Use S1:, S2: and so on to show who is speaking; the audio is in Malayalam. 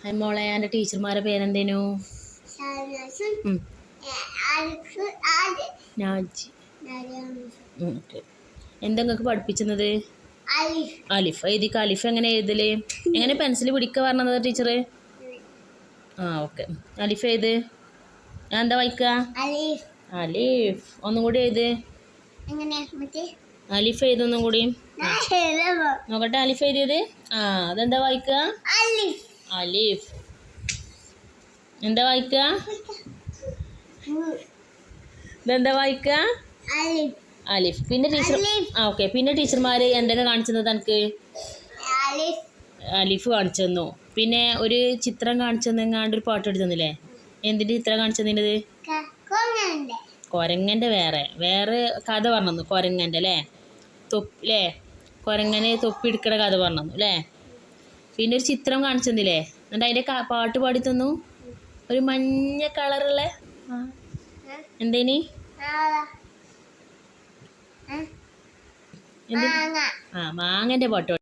S1: ഹായ് മോളെ, എൻ്റെ ടീച്ചർമാരുടെ പേരെന്തേനു? നാജി. എന്താ നിങ്ങൾക്ക് പഠിപ്പിച്ചത്? അലിഫ്. എഴുതിക്ക. അലിഫ് എങ്ങനെ എഴുതല്? എങ്ങനെ പെൻസിൽ പിടിക്കുക പറഞ്ഞത് ടീച്ചർ? ഓക്കെ. അലിഫ് എഴുത്. ഞാൻ എന്താ വായിക്കുക? അലിഫ്. ഒന്നും കൂടി എഴുത്. അലിഫ് എഴുതൊന്നും കൂടി നോക്കട്ടെ. അലിഫ് എഴുതിയത്. അതെന്താ വായിക്കുക? അലിഫ്. എന്താ വായിക്കുക? ഇതെന്താ വായിക്കുക? അലിഫ്. പിന്നെ ടീച്ചർ ഓക്കെ. പിന്നെ ടീച്ചർമാർ എന്തൊക്കെ കാണിച്ചത് എനിക്ക്? അലിഫ് കാണിച്ചു തന്നു. പിന്നെ ഒരു ചിത്രം കാണിച്ചു തന്നെങ്ങാണ്ട് ഒരു പാട്ട് എടുത്തു തന്നില്ലേ? എന്തിൻ്റെ ചിത്രം കാണിച്ചു തന്നത്? കുരങ്ങൻ്റെ. വേറെ കഥ പറഞ്ഞു. കുരങ്ങൻ്റെ അല്ലേ? തൊപ്പില്ലേ? കുരങ്ങനെ തൊപ്പി എടുക്കണ കഥ പറഞ്ഞു അല്ലേ? പിന്നെ ഒരു ചിത്രം കാണിച്ചു തന്നില്ലേ? എന്നിട്ട് അതിൻ്റെ പാട്ട് പാടി തന്നു. ഒരു മഞ്ഞ കളറുള്ള എന്തേനി? മാങ്ങൻ്റെ പാട്ട്.